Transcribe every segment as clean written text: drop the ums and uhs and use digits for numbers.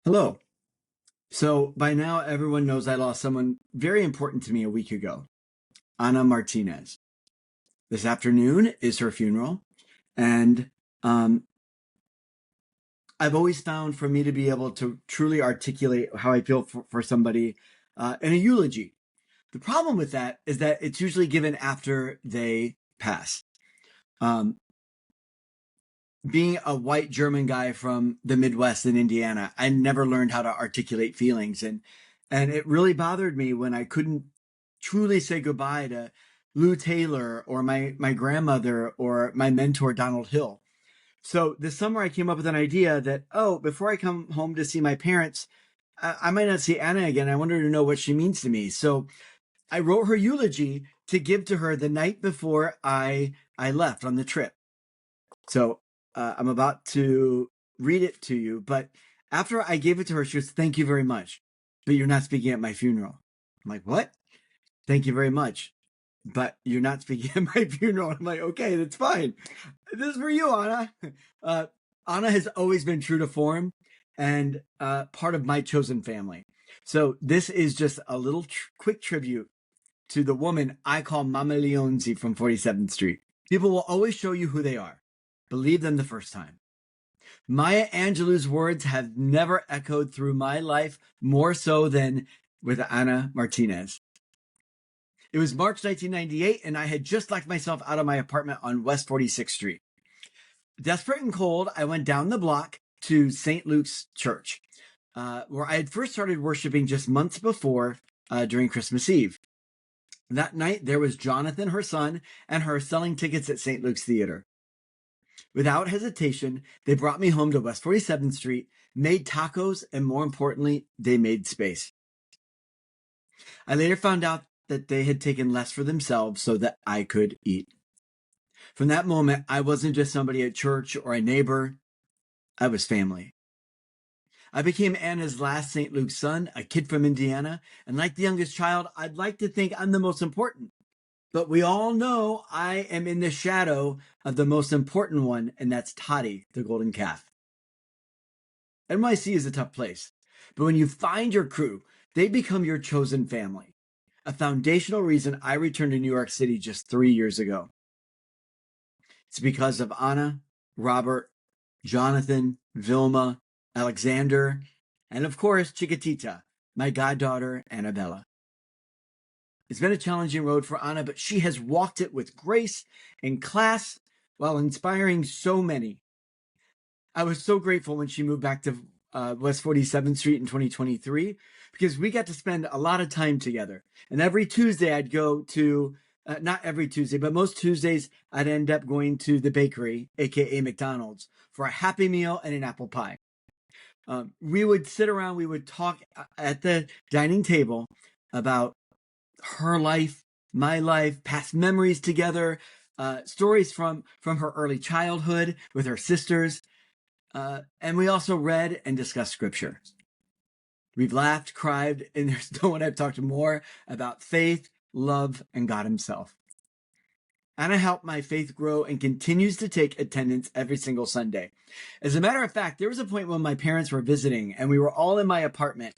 Hello. So by now, everyone knows I lost someone very important to me a week ago, Ana Martinez. This afternoon is her funeral, and um, I've always found for me to be able to truly articulate how I feel for somebody in a eulogy. The problem with that is that it's usually given after they pass. Um, Being a white German guy from the Midwest in Indiana, I never learned how to articulate feelings, and it really bothered me when I couldn't truly say goodbye to Lou Taylor or my grandmother or my mentor Donald Hill. So this summer I came up with an idea that, before I come home to see my parents, I might not see Anna again. I want her to know what she means to me. So I wrote her eulogy to give to her the night before I left on the trip. So I'm about to read it to you, but after I gave it to her, she goes, "Thank you very much, but you're not speaking at my funeral." I'm like, "What? Thank you very much, but you're not speaking at my funeral." I'm like, "Okay, that's fine. This is for you, Anna." Uh, Anna has always been true to form and part of my chosen family. So this is just a little quick tribute to the woman I call Mama Leonzi from 47th Street. People will always show you who they are. Believe them the first time. Maya Angelou's words have never echoed through my life more so than with Ana Martinez. It was March 1998, and I had just locked myself out of my apartment on West 46th Street. Desperate and cold, I went down the block to St. Luke's Church, where I had first started worshiping just months before during Christmas Eve. That night, there was Jonathan, her son, and her selling tickets at St. Luke's Theater. Without hesitation, they brought me home to West 47th Street, made tacos, and more importantly, they made space. I later found out that they had taken less for themselves so that I could eat. From that moment, I wasn't just somebody at church or a neighbor, I was family. I became Anna's last St. Luke's son, a kid from Indiana, and like the youngest child, I'd like to think I'm the most important. But we all know I am in the shadow of the most important one, and that's Toddy, the golden calf. NYC is a tough place, but when you find your crew, they become your chosen family. A foundational reason I returned to New York City just 3 years ago. It's because of Anna, Robert, Jonathan, Vilma, Alexander, and of course, Chiquitita, my goddaughter, Annabella. It's been a challenging road for Anna, but she has walked it with grace and class while inspiring so many. I was so grateful when she moved back to West 47th Street in 2023 because we got to spend a lot of time together. And every Tuesday, I'd go to, not every Tuesday, but most Tuesdays, I'd end up going to the bakery, aka McDonald's, for a Happy Meal and an apple pie. We would sit around, we would talk at the dining table about her life, my life, past memories together, stories from her early childhood with her sisters. And we also read and discussed scripture. We've laughed, cried, and there's no one I've talked to more about faith, love, and God Himself. Anna helped my faith grow and continues to take attendance every single Sunday. As a matter of fact, there was a point when my parents were visiting and we were all in my apartment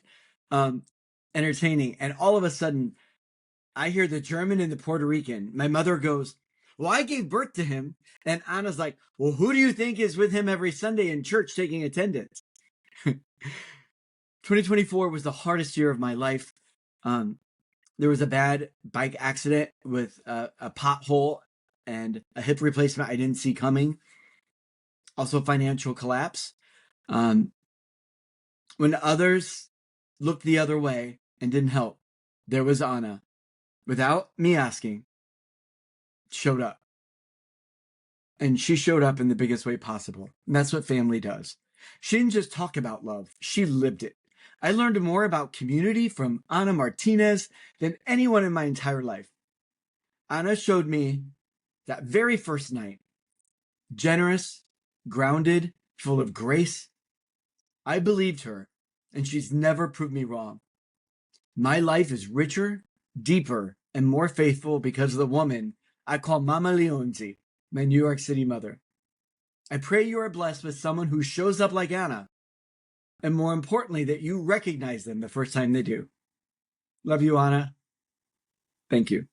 entertaining, and all of a sudden, I hear the German and the Puerto Rican. My mother goes, "Well, I gave birth to him." And Anna's like, "Well, who do you think is with him every Sunday in church taking attendance?" 2024 was the hardest year of my life. There was a bad bike accident with a pothole and a hip replacement I didn't see coming. Also, financial collapse. Um, when others looked the other way and didn't help, there was Anna, without me asking, showed up. And she showed up in the biggest way possible. And that's what family does. She didn't just talk about love, she lived it. I learned more about community from Ana Martinez than anyone in my entire life. Ana showed me that very first night, generous, grounded, full of grace. I believed her, and she's never proved me wrong. My life is richer, deeper, and more faithful because of the woman I call Mama Leonzi, my New York City mother. I pray you are blessed with someone who shows up like Anna, and more importantly, that you recognize them the first time they do. Love you, Anna. Thank you.